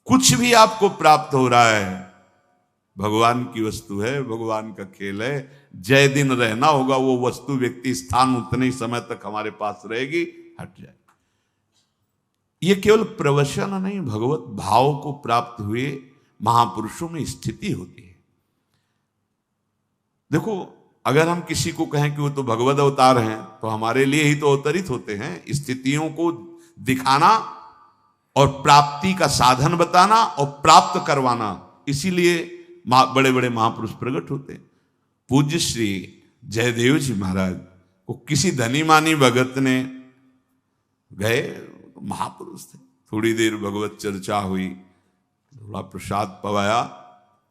कुछ भी आपको प्राप्त हो रहा है भगवान की वस्तु है, भगवान का खेल है। जय दिन रहना होगा वो वस्तु व्यक्ति स्थान उतने ही समय तक हमारे पास रहेगी, हट जाए। ये केवल प्रवचन नहीं, भगवत भाव को प्राप्त हुए महापुरुषों में स्थिति होती है। देखो, अगर हम किसी को कहें कि वो तो भगवत अवतार हैं, तो हमारे लिए ही तो अवतरित होते हैं। स्थितियों को दिखाना और प्राप्ति का साधन बताना और प्राप्त करवाना, इसीलिए बड़े बड़े महापुरुष प्रकट होते हैं। पूज्य श्री जयदेव जी महाराज को किसी धनी मानी भगत ने गए, महापुरुष थे, थोड़ी देर भगवत चर्चा हुई, थोड़ा प्रसाद पवाया,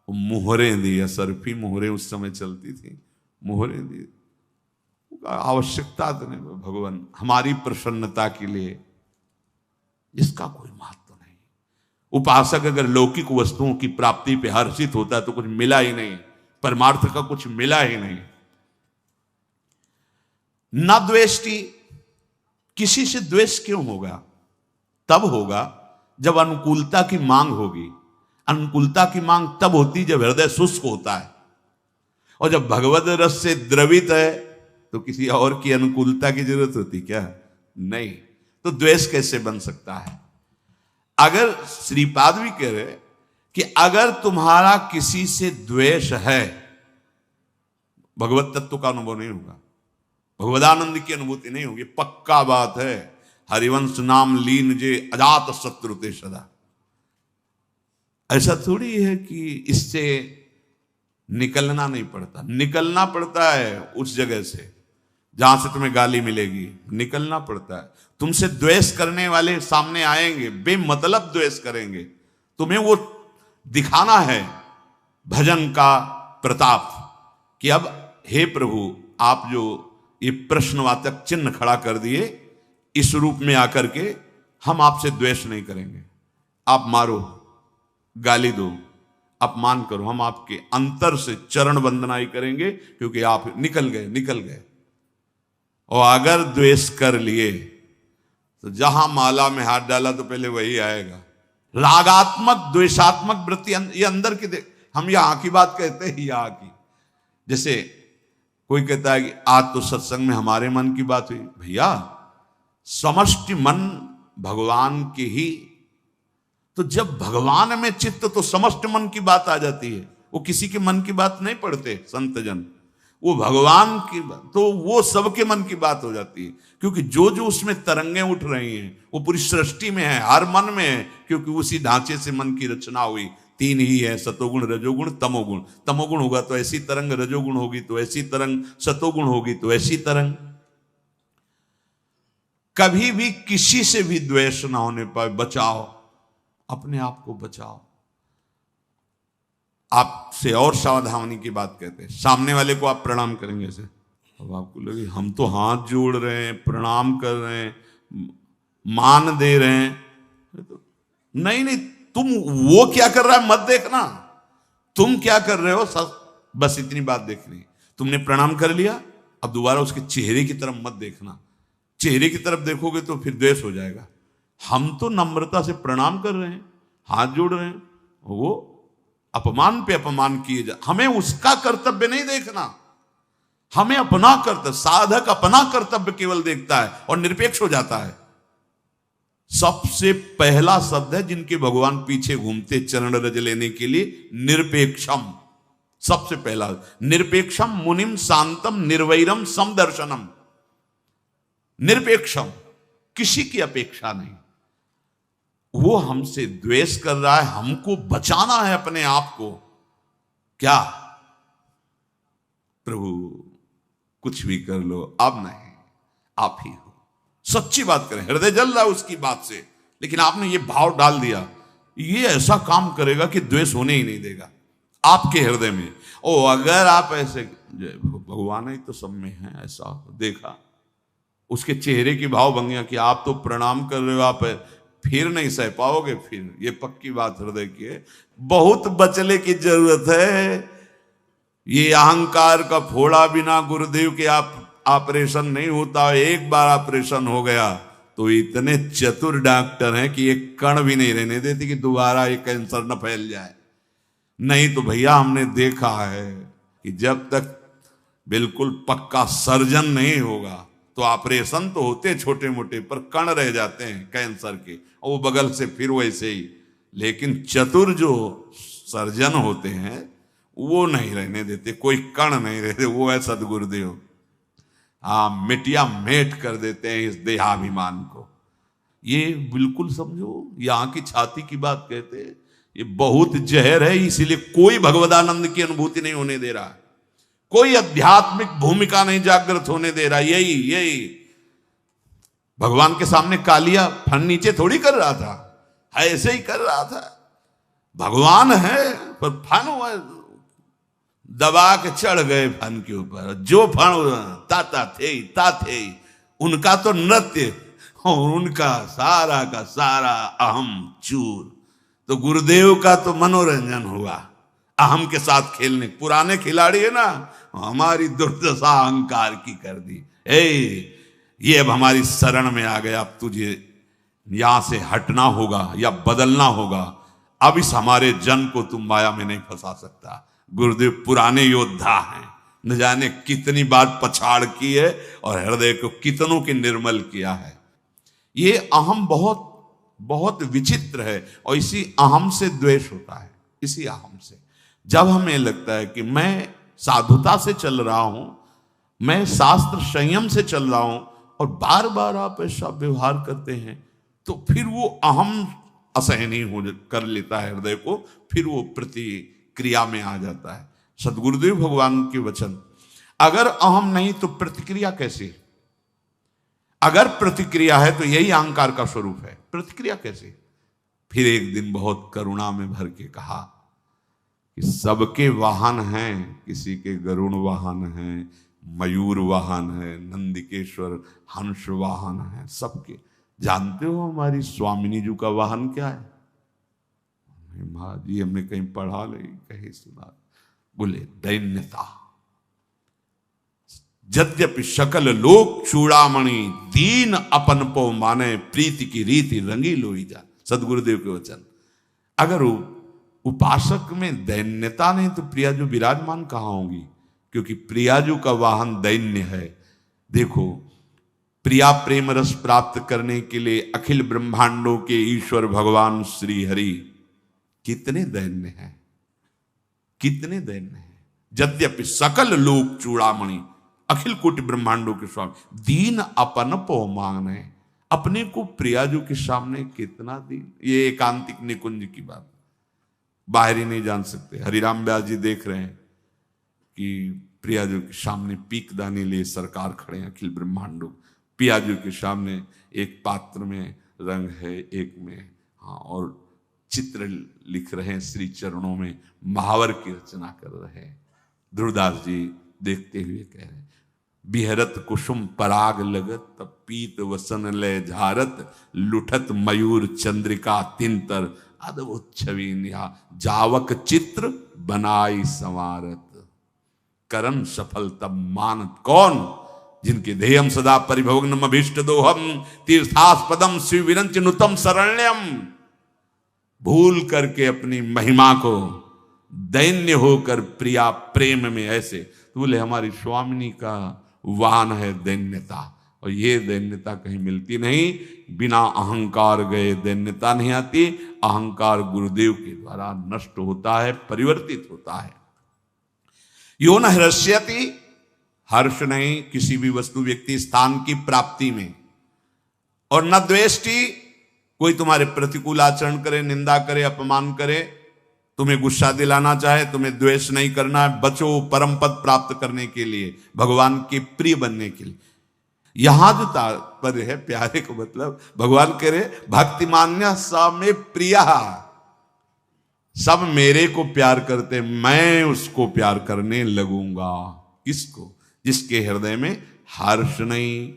मुहरें दी, असरफी मुहरें उस समय चलती थी, मुहरें दी। आवश्यकता तो नहीं, भगवान हमारी प्रसन्नता के लिए, इसका कोई महत्व नहीं। उपासक अगर लौकिक वस्तुओं की प्राप्ति पे हर्षित होता है तो कुछ मिला ही नहीं, परमार्थ का कुछ मिला ही नहीं। न द्वेष्टि, किसी से द्वेष क्यों होगा? तब होगा जब अनुकूलता की मांग होगी। अनुकूलता की मांग तब होती जब हृदय शुष्क होता है, और जब भगवद रस से द्रवित है तो किसी और की अनुकूलता की जरूरत होती क्या? नहीं। तो द्वेष कैसे बन सकता है? अगर श्रीपाद भी कह रहे कि अगर तुम्हारा किसी से द्वेष है, भगवत तत्व का अनुभव नहीं होगा, भगवदानंद की अनुभूति नहीं होगी। पक्का बात है, हरिवंश नाम लीन जे अजात शत्रु ते सदा। ऐसा थोड़ी है कि इससे निकलना नहीं पड़ता, निकलना पड़ता है उस जगह से जहां से तुम्हें गाली मिलेगी, निकलना पड़ता है। तुमसे द्वेष करने वाले सामने आएंगे, बेमतलब द्वेष करेंगे, तुम्हें वो दिखाना है भजन का प्रताप कि अब हे प्रभु, आप जो ये प्रश्नवाचक चिन्ह खड़ा कर दिए, इस रूप में आकर के हम आपसे द्वेष नहीं करेंगे। आप मारो, गाली दो, अपमान करो, हम आपके अंतर से चरण वंदना ही करेंगे, क्योंकि आप निकल गए। और अगर द्वेष कर लिए तो जहां माला में हाथ डाला तो पहले वही आएगा। रागात्मक द्वेषात्मक वृत्ति, ये अंदर की, हम यहां की बात कहते हैं, यहां की। जैसे कोई कहता है कि आज तो सत्संग में हमारे मन की बात हुई। भैया, समष्टि मन भगवान के ही, तो जब भगवान में चित्त तो समष्टि मन की बात आ जाती है। वो किसी के मन की बात नहीं पढ़ते संत जन, वो भगवान की बात, तो वो सबके मन की बात हो जाती है। क्योंकि जो जो उसमें तरंगें उठ रही हैं वो पूरी सृष्टि में है, हर मन में है, क्योंकि उसी ढांचे से मन की रचना हुई। तीन ही है, सतोगुण, रजोगुण, तमोगुण। तमोगुण होगा तो ऐसी तरंग, रजोगुण होगी तो ऐसी तरंग, सतोगुण होगी तो ऐसी तरंग। कभी भी किसी से भी द्वेष ना होने पाए, बचाओ, अपने आप को बचाओ। आपसे और सावधानी की बात कहते हैं, सामने वाले को आप प्रणाम करेंगे ऐसे, अब आपको लगे हम तो हाथ जोड़ रहे हैं, प्रणाम कर रहे हैं, मान दे रहे हैं। नहीं, तुम वो क्या कर रहा है मत देखना, तुम क्या कर रहे हो, बस इतनी बात देखनी। तुमने प्रणाम कर लिया, अब दोबारा उसके चेहरे की तरफ मत देखना। चेहरे की तरफ देखोगे तो फिर द्वेष हो जाएगा। हम तो नम्रता से प्रणाम कर रहे हैं, हाथ जोड़ रहे हैं, वो अपमान पे अपमान किए जा, हमें उसका कर्तव्य नहीं देखना, हमें अपना कर्तव्य, साधक अपना कर्तव्य केवल देखता है और निरपेक्ष हो जाता है। सबसे पहला शब्द है जिनके भगवान पीछे घूमते चरण रज लेने के लिए, निरपेक्षम। सबसे पहला निरपेक्षम मुनिम शांतम निर्वैरम समदर्शनम। निरपेक्षम, किसी की अपेक्षा नहीं। वो हमसे द्वेष कर रहा है, हमको बचाना है अपने आप को। क्या प्रभु कुछ भी कर लो, अब नहीं, आप ही हो। सच्ची बात करें, हृदय जल रहा है उसकी बात से, लेकिन आपने ये भाव डाल दिया, ये ऐसा काम करेगा कि द्वेष होने ही नहीं देगा आपके हृदय में। ओ अगर आप ऐसे, भगवान ही तो सब में है, ऐसा देखा उसके चेहरे की भाव भंगिया कि आप तो प्रणाम कर रहे हो, आप फिर नहीं सह पाओगे, फिर ये पक्की बात हृदय की है। बहुत बचने की जरूरत है। ये अहंकार का फोड़ा बिना गुरुदेव के आप ऑपरेशन नहीं होता। एक बार ऑपरेशन हो गया तो इतने चतुर डॉक्टर हैं कि एक कण भी नहीं रहने देते कि दोबारा ये कैंसर न फैल जाए। नहीं तो भैया हमने देखा है कि जब तक बिल्कुल पक्का सर्जन नहीं होगा तो ऑपरेशन तो होते छोटे मोटे, पर कण रह जाते हैं कैंसर के, और वो बगल से फिर वैसे ही। लेकिन चतुर जो सर्जन होते हैं वो नहीं रहने देते, कोई कण नहीं रहते। वो है सदगुरुदेव। हाँ, मिटिया मेट कर देते हैं इस देहाभिमान को। ये बिल्कुल समझो, यहाँ की छाती की बात कहते हैं, ये बहुत जहर है। इसीलिए कोई भगवदानंद की अनुभूति नहीं होने दे रहा, कोई आध्यात्मिक भूमिका नहीं जागृत होने दे रहा। यही भगवान के सामने कालिया फन नीचे थोड़ी कर रहा था, ऐसे ही कर रहा था। भगवान है पर फन दबा के चढ़ गए फन के ऊपर। जो फन ताता थे उनका तो नृत्य और उनका सारा का सारा अहम चूर। तो गुरुदेव का तो मनोरंजन हुआ अहम के साथ खेलने। पुराने खिलाड़ी है ना, हमारी दुर्दशा अहंकार की कर दी। ये अब हमारी शरण में आ गया, अब तुझे यहां से हटना होगा या बदलना होगा। अब इस हमारे जन को तुम माया में नहीं फंसा सकता। गुरुदेव पुराने योद्धा हैं, न जाने कितनी बार पछाड़ की है और हृदय को कितनों के निर्मल किया है। ये अहम बहुत बहुत विचित्र है, और इसी अहम से द्वेष होता है। इसी अहम से जब हमें लगता है कि मैं साधुता से चल रहा हूं, मैं शास्त्र संयम से चल रहा हूं, और बार बार आप ऐसा व्यवहार करते हैं, तो फिर वो अहम असहनीय हो कर लेता है हृदय को, फिर वो प्रतिक्रिया में आ जाता है। सदगुरुदेव भगवान के वचन, अगर अहम नहीं तो प्रतिक्रिया कैसे? अगर प्रतिक्रिया है तो यही अहंकार का स्वरूप है। प्रतिक्रिया कैसे? फिर एक दिन बहुत करुणा में भर के कहा कि सबके वाहन हैं, किसी के गरुण वाहन हैं, मयूर वाहन है, नंदिकेश्वर हंस वाहन है, सबके। जानते हो हमारी स्वामिनी जी का वाहन क्या है? जी हमने कहीं पढ़ा नहीं, कहीं सुना। बोले दैन्यता। यद्यपि सकल लोक चूड़ामणि, दीन अपन पो माने, प्रीति की रीति रंगी लोई जा। सदगुरुदेव के वचन। अगर उपासक में दैन्यता नहीं तो प्रियाजू विराजमान कहां होंगी? क्योंकि प्रियाजू का वाहन दैन्य है। देखो, प्रिया प्रेम रस प्राप्त करने के लिए अखिल ब्रह्मांडों के ईश्वर भगवान श्री हरि कितने दैन्य हैं, कितने दैन्य हैं। यद्यपि सकल लोक चूड़ामणि, अखिल कोटि ब्रह्मांडों के स्वामी, दीन अपन पो मांगने, अपने को प्रियाजू के सामने कितना दीन। ये एकांतिक निकुंज की बात, बाहरी नहीं जान सकते। हरिराम व्यास जी देख रहे हैं कि प्रियाजू के सामने पीकदानी लिए सरकार खड़े हैं अखिल ब्रह्मांडों। प्रियाजू के सामने एक पात्र में रंग है, एक में हाँ, और चित्र लिख रहे हैं, श्री चरणों में महावर की रचना कर रहे हैं। ध्रुवदास जी देखते हुए कह रहे हैं, बिहरत कुसुम पराग लगत, तब पीत वसन लय झारत, लुठत मयूर चंद्रिका तिंतर, अद्भुत छवि निहा, जावक चित्र बनाई संवारत, करन सफल तब मानत। कौन? जिनके ध्येयम सदा परिभवग्नम अभीष्ट दोहम, तीर्थास्पदम शिव विरंच नुतम शरण्यम। भूल करके अपनी महिमा को दैन्य होकर प्रिया प्रेम में ऐसे। तो बोले हमारी स्वामिनी का वाहन है दैन्यता, और ये दैन्यता कहीं मिलती नहीं। बिना अहंकार गए दैन्यता नहीं आती। अहंकार गुरुदेव के द्वारा नष्ट होता है, परिवर्तित होता है। यो न हृष्यति, हर्ष नहीं किसी भी वस्तु व्यक्ति स्थान की प्राप्ति में, और न द्वेष्टि, कोई तुम्हारे प्रतिकूल आचरण करे, निंदा करे, अपमान करे, तुम्हें गुस्सा दिलाना चाहे, तुम्हें द्वेष नहीं करना है। बचो परम पद प्राप्त करने के लिए, भगवान के प्रिय बनने के लिए। यहां जो तात्पर्य है प्यारे को, मतलब भगवान कह रहे भक्तिमान्य सा में प्रिया, सब मेरे को प्यार करते, मैं उसको प्यार करने लगूंगा। किसको? जिसके हृदय में हर्ष नहीं,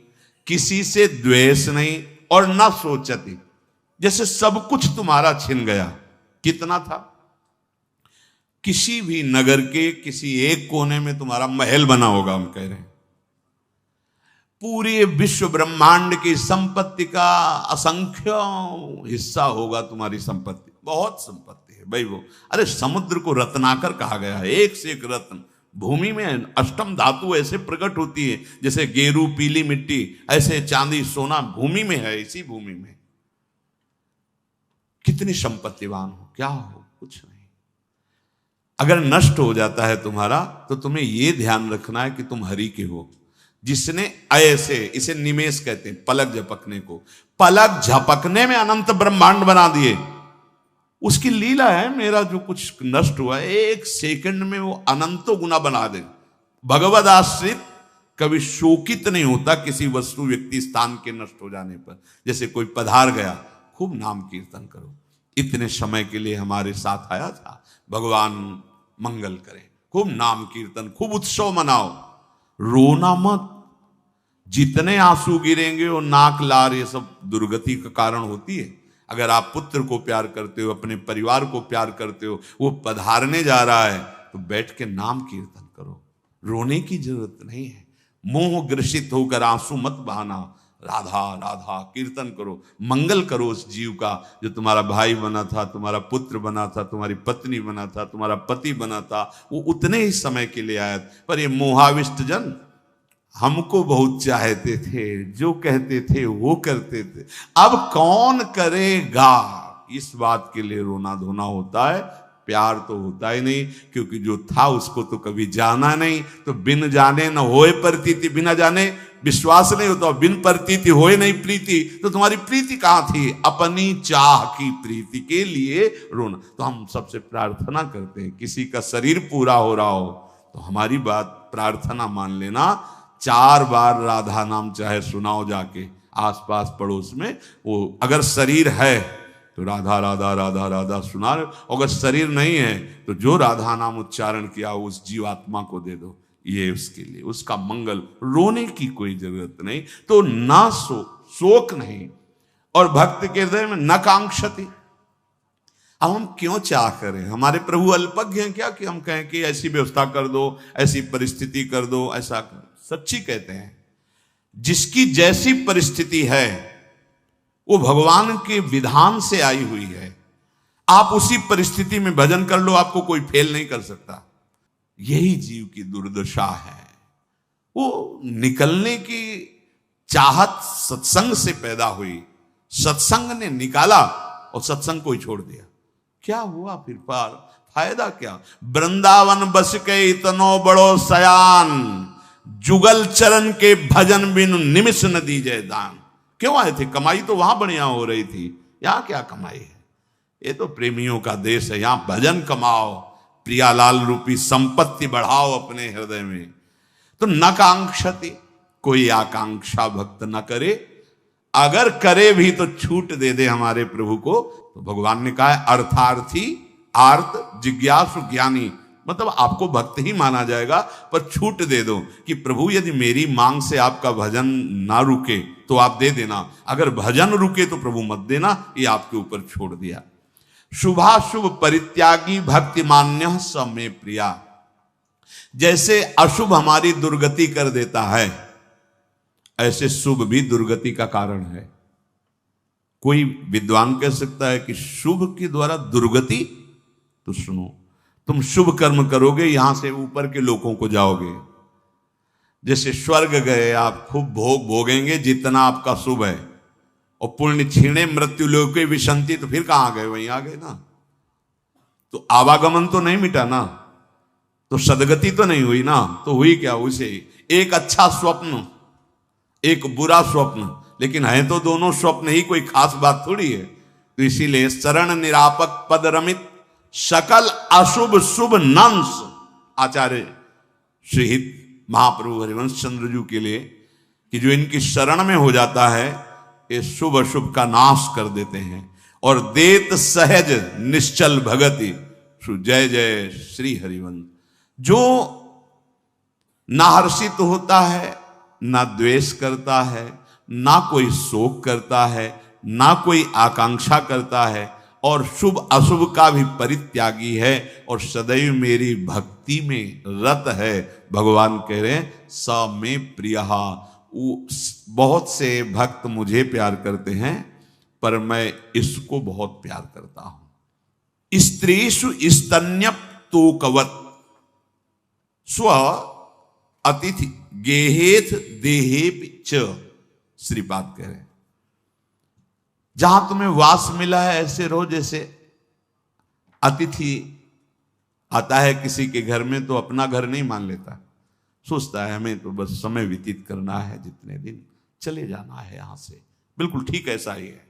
किसी से द्वेष नहीं, और ना सोचती। जैसे सब कुछ तुम्हारा छिन गया। कितना था? किसी भी नगर के किसी एक कोने में तुम्हारा महल बना होगा, हम कह रहे हैं, पूरे विश्व ब्रह्मांड की संपत्ति का असंख्य हिस्सा होगा तुम्हारी संपत्ति। बहुत संपत्ति है भाई वो। अरे समुद्र को रत्नाकर कहा गया है, एक से एक रत्न। भूमि में अष्टम धातु ऐसे प्रकट होती है, जैसे गेरू पीली मिट्टी, ऐसे चांदी सोना भूमि में है। इसी भूमि में कितनी संपत्तिवान हो, क्या हो, कुछ नहीं। अगर नष्ट हो जाता है तुम्हारा, तो तुम्हें यह ध्यान रखना है कि तुम हरि के हो, जिसने ऐसे, इसे निमेष कहते हैं, पलक झपकने को, पलक झपकने में अनंत ब्रह्मांड बना दिए। उसकी लीला है। मेरा जो कुछ नष्ट हुआ है, एक सेकंड में वो अनंतों गुना बना दे। भगवद आश्रित कभी शोकित नहीं होता किसी वस्तु व्यक्ति स्थान के नष्ट हो जाने पर। जैसे कोई पधार गया, खूब नाम कीर्तन करो, इतने समय के लिए हमारे साथ आया था, भगवान मंगल करे, खूब नाम कीर्तन, खूब उत्सव मनाओ, रोना मत। जितने आंसू गिरेंगे वो नाक लार ये सब दुर्गति का कारण होती है। अगर आप पुत्र को प्यार करते हो, अपने परिवार को प्यार करते हो, वो पधारने जा रहा है, तो बैठ के नाम कीर्तन करो, रोने की जरूरत नहीं है। मोह ग्रसित होकर आंसू मत बहाना, राधा राधा कीर्तन करो, मंगल करो उस जीव का जो तुम्हारा भाई बना था, तुम्हारा पुत्र बना था, तुम्हारी पत्नी बना था, तुम्हारा पति बना था। वो उतने ही समय के लिए आया, पर ये मोहाविष्ट जन हमको बहुत चाहते थे, जो कहते थे वो करते थे, अब कौन करेगा। इस बात के लिए रोना धोना होता है, प्यार तो होता ही नहीं, क्योंकि जो था उसको तो कभी जाना नहीं। तो बिन जाने न होए प्रतीति, बिना जाने विश्वास नहीं होता, बिन प्रतीति होए नहीं प्रीति। तो तुम्हारी प्रीति कहाँ थी? अपनी चाह की प्रीति के लिए रोना। तो हम सबसे प्रार्थना करते हैं, किसी का शरीर पूरा हो रहा हो तो हमारी बात प्रार्थना मान लेना, 4 बार राधा नाम चाहे सुनाओ जाके आसपास पड़ोस में। वो अगर शरीर है तो राधा राधा राधा राधा सुना रहे, अगर शरीर नहीं है तो जो राधा नाम उच्चारण किया उस जीवात्मा को दे दो, ये उसके लिए, उसका मंगल। रोने की कोई जरूरत नहीं। तो ना शोक नहीं, और भक्त के हृदय में न कांक्षति। अब हम क्यों चाह करें? हमारे प्रभु अल्पज्ञ हैं क्या कि हम कहें कि ऐसी व्यवस्था कर दो, ऐसी परिस्थिति कर दो, ऐसा कर। सच्ची कहते हैं, जिसकी जैसी परिस्थिति है वो भगवान के विधान से आई हुई है। आप उसी परिस्थिति में भजन कर लो, आपको कोई फेल नहीं कर सकता। यही जीव की दुर्दशा है। वो निकलने की चाहत सत्संग से पैदा हुई, सत्संग ने निकाला और सत्संग को ही छोड़ दिया। क्या हुआ फिर? पार फायदा क्या? वृंदावन बस के इतनो बड़ो सयान, जुगल चरण के भजन बिनु निमिष न दीजे दान। क्यों आए थे? कमाई तो वहां बढ़िया हो रही थी, यहां क्या कमाई है? ये तो प्रेमियों का देश है, यहां भजन कमाओ, प्रियालाल रूपी संपत्ति बढ़ाओ अपने हृदय में। तो न कांक्षति, कोई आकांक्षा भक्त न करे, अगर करे भी तो छूट दे दे हमारे प्रभु को। तो भगवान ने कहा है अर्थार्थी आर्त जिज्ञासु ज्ञानी, मतलब आपको भक्त ही माना जाएगा, पर छूट दे दो कि प्रभु यदि मेरी मांग से आपका भजन ना रुके तो आप दे देना, अगर भजन रुके तो प्रभु मत देना, ये आपके ऊपर छोड़ दिया। शुभाशुभ परित्यागी भक्ति मान्य स मे प्रिया। जैसे अशुभ हमारी दुर्गति कर देता है, ऐसे शुभ भी दुर्गति का कारण है। कोई विद्वान कह सकता है कि शुभ के द्वारा दुर्गति? तो सुनो, तुम शुभ कर्म करोगे, यहां से ऊपर के लोगों को जाओगे। जैसे स्वर्ग गए आप, खूब भोग भोगेंगे जितना आपका शुभ है, और पुण्य छीणे मृत्यु लोके विशंति, तो फिर कहां गए? वहीं आ गए ना। तो आवागमन तो नहीं मिटा ना, तो सदगति तो नहीं हुई ना। तो हुई क्या? उसे एक अच्छा स्वप्न, एक बुरा स्वप्न, लेकिन है तो दोनों स्वप्न ही, कोई खास बात थोड़ी है। तो इसीलिए शरण निरापक पद रमित सकल अशुभ शुभ नंस, आचार्य श्रीहित महाप्रभु हरिवंश चंद्र जी के लिए, कि जो इनकी शरण में हो जाता है ये शुभ अशुभ का नाश कर देते हैं। और देत सहज निश्चल भगति, जय जय श्री हरिवंश। जो ना हर्षित होता है, ना द्वेष करता है, ना कोई शोक करता है, ना कोई आकांक्षा करता है, और शुभ अशुभ का भी परित्यागी है, और सदैव मेरी भक्ति में रत है। भगवान कह रहे हैं स में प्रियः, बहुत से भक्त मुझे प्यार करते हैं, पर मैं इसको बहुत प्यार करता हूं। स्त्रीषु स्तन्यप तोकवत स्व अतिथि गेहेथ देहे च, श्रीपाद कह रहे हैं जहां तुम्हें वास मिला है ऐसे रहो जैसे अतिथि आता है किसी के घर में तो अपना घर नहीं मान लेता, सोचता है हमें तो बस समय व्यतीत करना है, जितने दिन चले जाना है यहां से। बिल्कुल ठीक ऐसा ही है,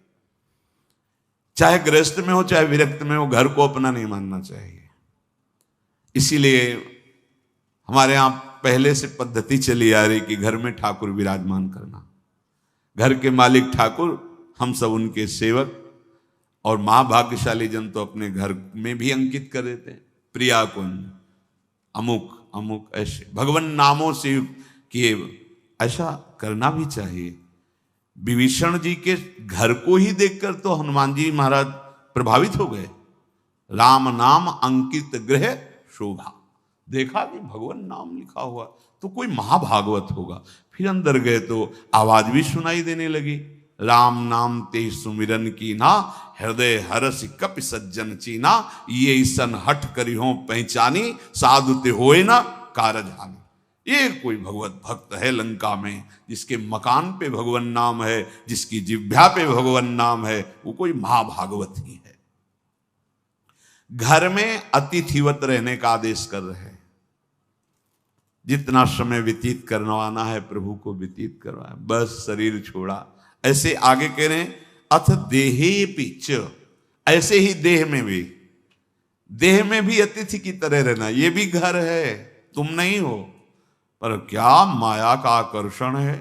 चाहे गृहस्थ में हो चाहे विरक्त में हो, घर को अपना नहीं मानना चाहिए। इसीलिए हमारे यहां पहले से पद्धति चली आ रही कि घर में ठाकुर विराजमान करना, घर के मालिक ठाकुर, हम सब उनके सेवक, और महाभाग्यशाली जन तो अपने घर में भी अंकित कर देते हैं, प्रिया कुंज अमुक अमुक, ऐसे भगवान नामों से किए। ऐसा करना भी चाहिए। विभीषण जी के घर को ही देखकर तो हनुमान जी महाराज प्रभावित हो गए। राम नाम अंकित गृह शोभा, देखा कि भगवान नाम लिखा हुआ तो कोई महाभागवत होगा। फिर अंदर गए तो आवाज भी सुनाई देने लगी, राम नाम ते सुमिरन की ना, हृदय हरस कपि सज्जन चीना, ये सन हट करिहो पहचानी, साधु ते होए ना कारज हानि। ये कोई भगवत भक्त है लंका में जिसके मकान पे भगवान नाम है, जिसकी जिह्वा पे भगवान नाम है, वो कोई महाभागवत ही है। घर में अतिथिवत रहने का आदेश कर रहे हैं। जितना समय व्यतीत करवाना है प्रभु को व्यतीत करवाए, बस शरीर छोड़ा। ऐसे आगे कह रहे हैं अथ देहे पिच, ऐसे ही देह में भी अतिथि की तरह रहना। ये भी घर है, तुम नहीं हो, पर क्या माया का आकर्षण है।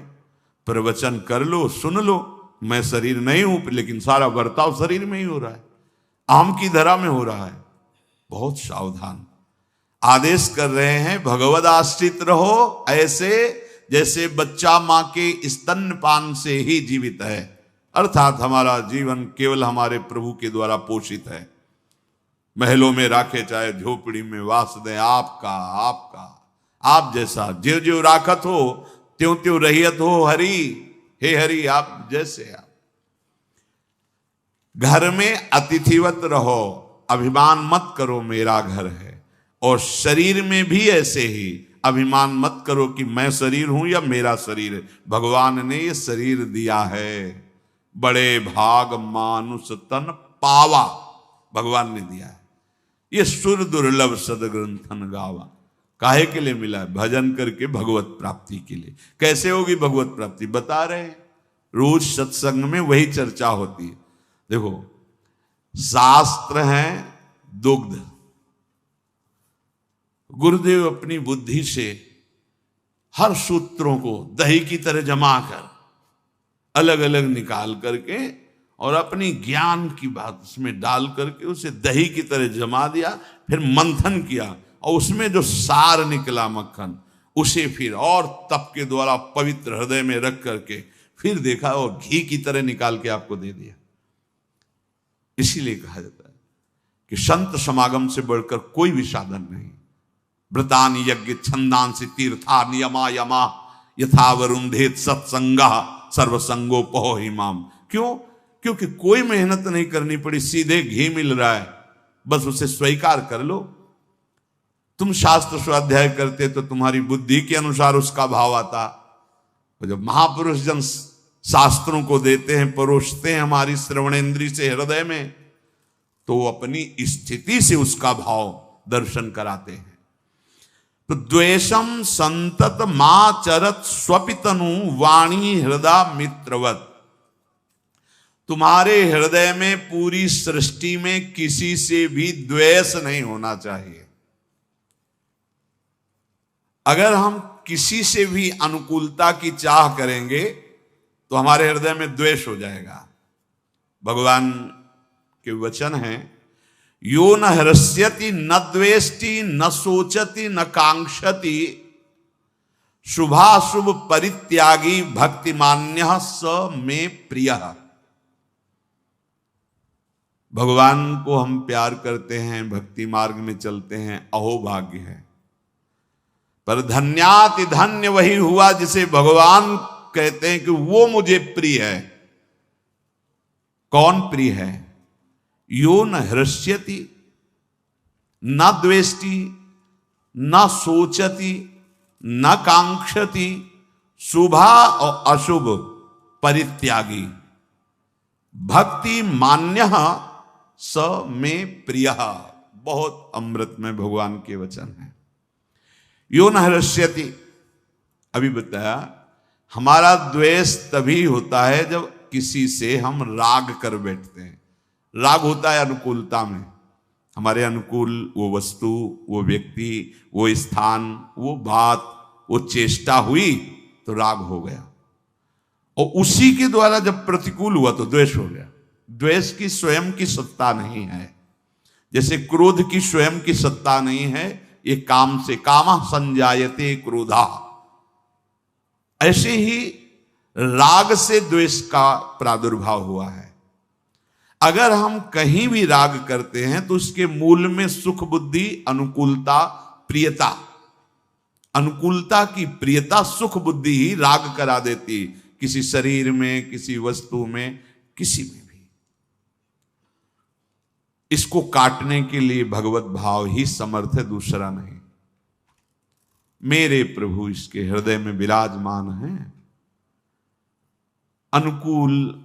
प्रवचन कर लो, सुन लो, मैं शरीर नहीं हूं, लेकिन सारा बर्ताव शरीर में ही हो रहा है, आम की धरा में हो रहा है। बहुत सावधान आदेश कर रहे हैं, भगवद आश्रित रहो, ऐसे जैसे बच्चा मां के स्तनपान से ही जीवित है, अर्थात हमारा जीवन केवल हमारे प्रभु के द्वारा पोषित है। महलों में राखे चाहे झोपड़ी में वास दें, आपका आपका आप जैसा ज्यों ज्यों राखत हो त्यों त्यों रहियत हो हरि, हे हरि आप जैसे आप। घर में अतिथिवत रहो, अभिमान मत करो मेरा घर है, और शरीर में भी ऐसे ही अभिमान मत करो कि मैं शरीर हूं या मेरा शरीर है। भगवान ने ये शरीर दिया है, बड़े भाग मानुष तन पावा, भगवान ने दिया है। ये सुर दुर्लभ सदग्रंथन गावा, काहे के लिए मिला है? भजन करके भगवत प्राप्ति के लिए। कैसे होगी भगवत प्राप्ति बता रहे हैं, रोज सत्संग में वही चर्चा होती है। देखो शास्त्र हैं दुग्ध, गुरुदेव अपनी बुद्धि से हर सूत्रों को दही की तरह जमा कर अलग अलग निकाल करके और अपनी ज्ञान की बात उसमें डाल करके उसे दही की तरह जमा दिया, फिर मंथन किया और उसमें जो सार निकला मक्खन, उसे फिर और तप के द्वारा पवित्र हृदय में रख करके फिर देखा और घी की तरह निकाल के आपको दे दिया। इसीलिए कहा जाता है कि संत समागम से बढ़कर कोई भी साधन नहीं। व्रतानि यज्ञ छंदांसि तीर्था नियमा यमा, यथा वरुंधेत सत्संगा सर्वसंगोपहो हिमाम। क्यों? क्योंकि कोई मेहनत नहीं करनी पड़ी, सीधे घी मिल रहा है, बस उसे स्वीकार कर लो। तुम शास्त्र स्वाध्याय करते तो तुम्हारी बुद्धि के अनुसार उसका भाव आता, और जब महापुरुष जन शास्त्रों को देते हैं, परोसते हैं हमारी श्रवणेन्द्रिय से हृदय में, तो अपनी स्थिति से उसका भाव दर्शन कराते हैं। तो द्वेषम संतत माचरत स्वपितनु वाणी हृदय मित्रवत। तुम्हारे हृदय में पूरी सृष्टि में किसी से भी द्वेष नहीं होना चाहिए। अगर हम किसी से भी अनुकूलता की चाह करेंगे तो हमारे हृदय में द्वेष हो जाएगा। भगवान के वचन हैं, यो न हृष्यति न द्वेष्टि न सोचति न कांक्षति, शुभाशुभ परित्यागी भक्तिमान्यः स मे प्रियः। भगवान को हम प्यार करते हैं, भक्ति मार्ग में चलते हैं, अहोभाग्य है। पर धन्याति धन्य वही हुआ जिसे भगवान कहते हैं कि वो मुझे प्रिय है। कौन प्रिय है? यो न हृष्यति न द्वेष्टि न सोचति न कांक्षति शुभा और अशुभ परित्यागी भक्ति मान्य स में प्रिय। बहुत अमृत में भगवान के वचन है। यो न हृष्यति, अभी बताया, हमारा द्वेष तभी होता है जब किसी से हम राग कर बैठते हैं। राग होता है अनुकूलता में, हमारे अनुकूल वो वस्तु, वो व्यक्ति, वो स्थान, वो बात, वो चेष्टा हुई तो राग हो गया, और उसी के द्वारा जब प्रतिकूल हुआ तो द्वेष हो गया। द्वेष की स्वयं की सत्ता नहीं है, जैसे क्रोध की स्वयं की सत्ता नहीं है, ये काम से, कामा संजायते क्रोधा, ऐसे ही राग से द्वेष का प्रादुर्भाव हुआ है। अगर हम कहीं भी राग करते हैं तो उसके मूल में सुख बुद्धि, अनुकूलता, प्रियता, अनुकूलता की प्रियता, सुख बुद्धि ही राग करा देती, किसी शरीर में, किसी वस्तु में, किसी में भी। इसको काटने के लिए भगवत भाव ही समर्थ है, दूसरा नहीं। मेरे प्रभु इसके हृदय में विराजमान हैं। अनुकूल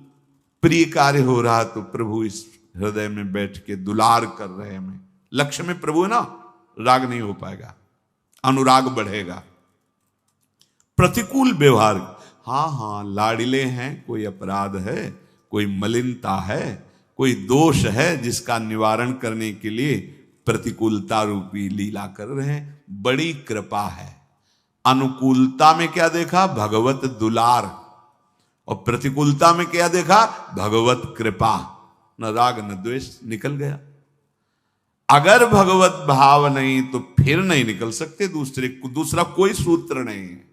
प्रिय कार्य हो रहा तो प्रभु इस हृदय में बैठ के दुलार कर रहे हैं। हमें लक्ष्य में प्रभु ना, राग नहीं हो पाएगा, अनुराग बढ़ेगा। प्रतिकूल व्यवहार, हाँ लाडिले हैं, कोई अपराध है, कोई मलिनता है, कोई दोष है जिसका निवारण करने के लिए प्रतिकूलता रूपी लीला कर रहे हैं। बड़ी कृपा है। अनुकूलता में क्या देखा? भगवत दुलार, और प्रतिकूलता में क्या देखा? भगवत कृपा। न राग न द्वेष, निकल गया। अगर भगवत भाव नहीं तो फिर नहीं निकल सकते। दूसरा कोई सूत्र नहीं है,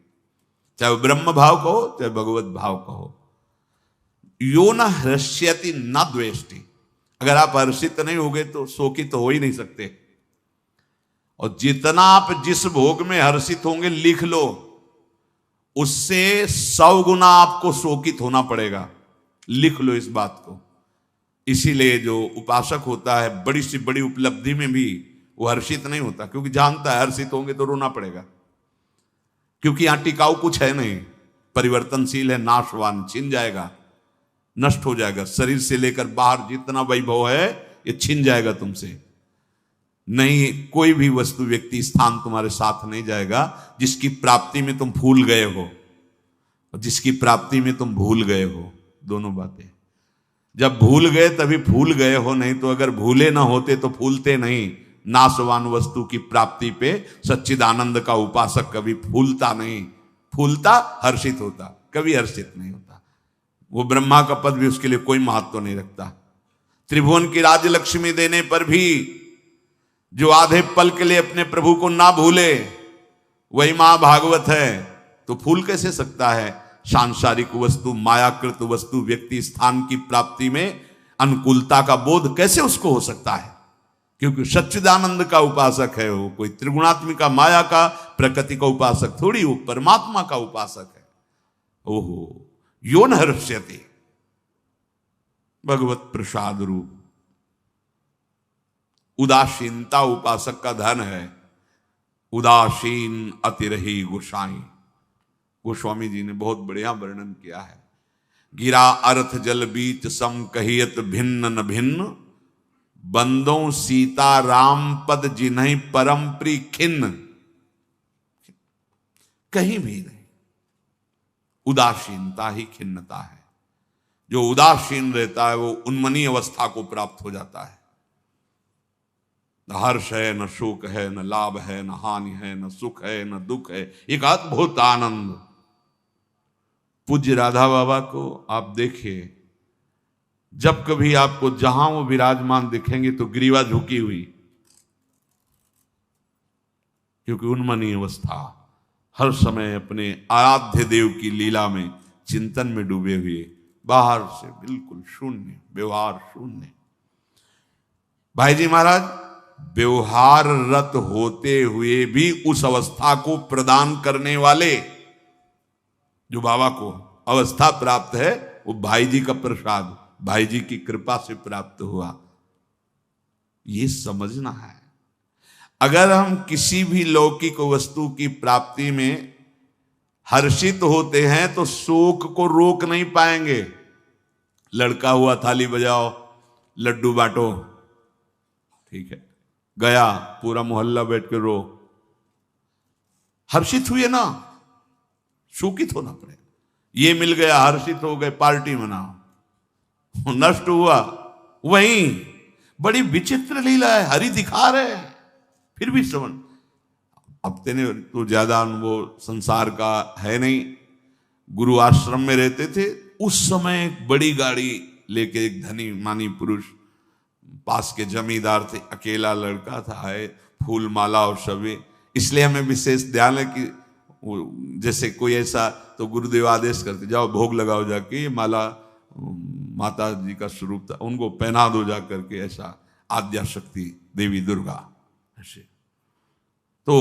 चाहे ब्रह्म भाव कहो चाहे भगवत भाव कहो। यो न हृष्यति न द्वेष्टि, अगर आप हर्षित नहीं होगे तो शोकित हो ही नहीं सकते। और जितना आप जिस भोग में हर्षित होंगे, लिख लो, उससे 100 गुना आपको शोकित होना पड़ेगा। लिख लो इस बात को। इसीलिए जो उपासक होता है, बड़ी से बड़ी उपलब्धि में भी वो हर्षित नहीं होता, क्योंकि जानता है हर्षित होंगे तो रोना पड़ेगा, क्योंकि यहां टिकाऊ कुछ है नहीं, परिवर्तनशील है, नाशवान, छिन जाएगा, नष्ट हो जाएगा। शरीर से लेकर बाहर जितना वैभव है ये छिन जाएगा तुमसे। नहीं, कोई भी वस्तु, व्यक्ति, स्थान तुम्हारे साथ नहीं जाएगा जिसकी प्राप्ति में तुम भूल गए हो और जिसकी प्राप्ति में तुम भूल गए हो। दोनों बातें, जब भूल गए तभी भूल गए हो, नहीं तो अगर भूले ना होते तो भूलते नहीं। नाशवान वस्तु की प्राप्ति पे सच्चिदानंद का उपासक कभी भूलता नहीं, फूलता हर्षित होता, कभी हर्षित नहीं होता। वो ब्रह्मा का पद भी उसके लिए कोई महत्व नहीं रखता। त्रिभुवन की राजलक्ष्मी देने पर भी जो आधे पल के लिए अपने प्रभु को ना भूले, वही मां भागवत है, तो फूल कैसे सकता है? सांसारिक वस्तु, मायाकृत वस्तु, व्यक्ति, स्थान की प्राप्ति में अनुकूलता का बोध कैसे उसको हो सकता है? क्योंकि सच्चिदानंद का उपासक है वो, कोई त्रिगुणात्मिका माया का, प्रकृति का उपासक थोड़ी, वो परमात्मा का उपासक है। ओहो, यो न हर्ष्यति, भगवत प्रसाद रूप। उदासीनता उपासक का धन है। उदासीन अतिरही गोसाई, गोस्वामी जी ने बहुत बढ़िया वर्णन किया है। गिरा अर्थ जल बीच सम कहियत भिन्न न भिन्न, बंदों सीता राम पद जिन्हीं परम प्री खिन्न। कहीं भी नहीं, उदासीनता ही खिन्नता है। जो उदासीन रहता है वो उन्मनी अवस्था को प्राप्त हो जाता है। न हर्ष है, न शोक है, न लाभ है, न हानि है, न सुख है, न दुख है, एक अद्भुत आनंद। पूज्य राधा बाबा को आप देखिए, जब कभी आपको जहां वो विराजमान दिखेंगे तो ग्रीवा झुकी हुई, क्योंकि उन्मनी अवस्था, हर समय अपने आराध्य देव की लीला में, चिंतन में डूबे हुए, बाहर से बिल्कुल शून्य, व्यवहार शून्य। भाई जी महाराज, व्यवहार रत होते हुए भी उस अवस्था को प्रदान करने वाले जो बाबा को अवस्था प्राप्त है वो भाई जी का प्रसाद, भाई जी की कृपा से प्राप्त हुआ। ये समझना है। अगर हम किसी भी लौकिक वस्तु की प्राप्ति में हर्षित होते हैं तो शोक को रोक नहीं पाएंगे। लड़का हुआ थाली बजाओ, लड्डू बांटो, ठीक है, गया पूरा मोहल्ला बैठ के रो, हर्षित हुए ना, शोकित होना पड़ेगा। ये मिल गया, हर्षित हो गए, पार्टी मनाओ, नष्ट हुआ वहीं। बड़ी विचित्र लीला है, हरि दिखा रहे हैं फिर भी समझ। अब तेने तो ज्यादा अनुभव संसार का है नहीं, गुरु आश्रम में रहते थे उस समय एक बड़ी गाड़ी लेके एक धनी मानी पुरुष, पास के जमींदार थे, अकेला लड़का था, है फूल माला और सभी। इसलिए हमें विशेष ध्यान है कि जैसे कोई ऐसा तो गुरुदेव आदेश करते, जाओ भोग लगाओ जाके, ये माला माता जी का स्वरूप था, उनको पहना दो जा करके, ऐसा आद्या शक्ति देवी दुर्गा ऐसे। तो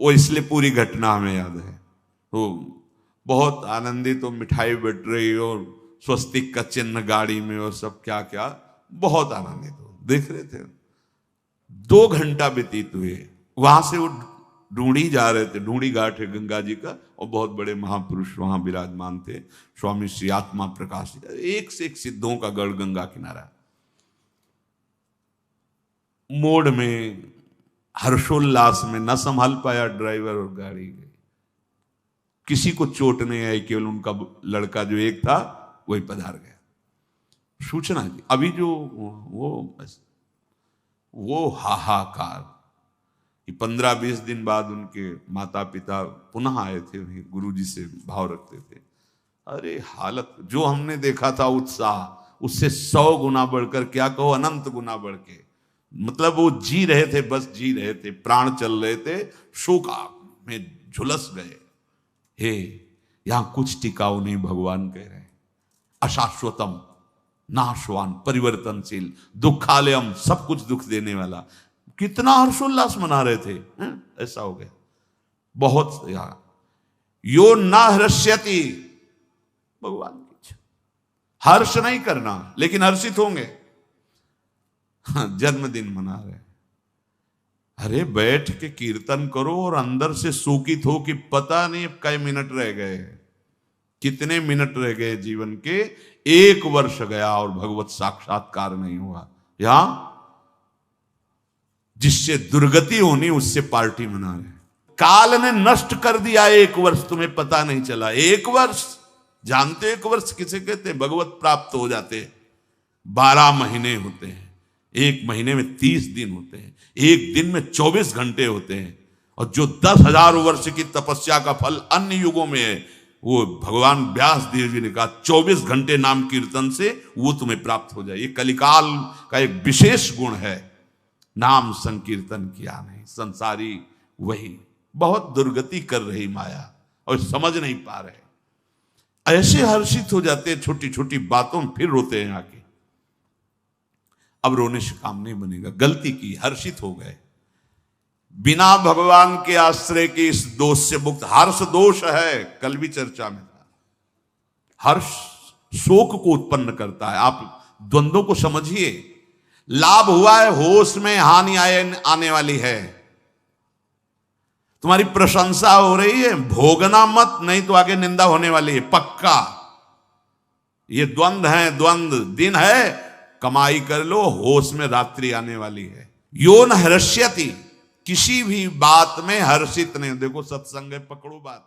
वो इसलिए पूरी घटना हमें याद है। तो बहुत आनंदित, तो मिठाई बट रही और स्वस्तिक का चिन्ह गाड़ी में और सब क्या क्या, बहुत आनंदित हो देख रहे थे। 2 घंटा व्यतीत हुए, वहां से वो ढूंढी जा रहे थे, ढूंढी घाट है गंगा जी का, और बहुत बड़े महापुरुष वहां विराजमान थे, स्वामी श्री आत्मा प्रकाश, एक से एक सिद्धों का गढ़ गंगा किनारा। मोड़ में हर्षोल्लास में न संभाल पाया ड्राइवर और गाड़ी गई, किसी को चोट नहीं आई, केवल उनका लड़का जो एक था वही पधार गया। सूचना जी अभी जो वो हाहाकार, 15-20 दिन बाद उनके माता पिता पुनः आए थे, वही गुरु जी से भाव रखते थे। अरे हालत जो हमने देखा था उत्साह, उससे 100 गुना बढ़कर, क्या कहो अनंत गुना बढ़ के, मतलब वो जी रहे थे, बस जी रहे थे, प्राण चल रहे थे, शोक में झुलस गए। हे यहां कुछ टिकाऊ नहीं, भगवान कह रहे हैं, अशाश्वतम, नाशवान, परिवर्तनशील, दुखालयम, सब कुछ दुख देने वाला। कितना हर्षोल्लास मना रहे थे, ऐसा हो गया। बहुत यो ना हर्ष्यति, भगवान की इच्छा, हर्ष नहीं करना लेकिन हर्षित होंगे। जन्मदिन मना रहे, अरे बैठ के कीर्तन करो और अंदर से शोकित हो कि पता नहीं अब कई मिनट रह गए, कितने मिनट रह गए जीवन के, 1 वर्ष गया और भगवत साक्षात्कार नहीं हुआ। यहां जिससे दुर्गति होनी उससे पार्टी मना रहे। काल ने नष्ट कर दिया 1 वर्ष, तुम्हें पता नहीं चला। 1 वर्ष जानते, 1 वर्ष किसे कहते हैं? भगवत प्राप्त हो जाते 12 महीने होते हैं, 1 महीने में 30 दिन होते हैं, 1 दिन में 24 घंटे होते हैं, और जो 10,000 वर्ष की तपस्या का फल अन्य युगों में है, वो भगवान व्यास देव जी ने कहा 24 घंटे नाम कीर्तन से वो तुम्हें प्राप्त हो जाए। ये कलिकाल का एक विशेष गुण है, नाम संकीर्तन किया नहीं, संसारी वही। बहुत दुर्गति कर रही माया और समझ नहीं पा रहे, ऐसे हर्षित हो जाते हैं छोटी छोटी बातों में, फिर रोते हैं आके। अब रोने से काम नहीं बनेगा, गलती की, हर्षित हो गए, बिना भगवान के आश्रय के इस दोष से मुक्त। हर्ष दोष है, कल भी चर्चा में था। हर्ष शोक को उत्पन्न करता है। आप द्वंद्वों को समझिए, लाभ हुआ है, होश में हानि आने वाली है। तुम्हारी प्रशंसा हो रही है, भोगना मत, नहीं तो आगे निंदा होने वाली है, पक्का। ये द्वंद्व है, द्वंद्व दिन है, कमाई कर लो, होश में रात्रि आने वाली है। यो न हर्ष्यति, किसी भी बात में हर्षित नहीं। देखो सत्संग है, पकड़ो बात।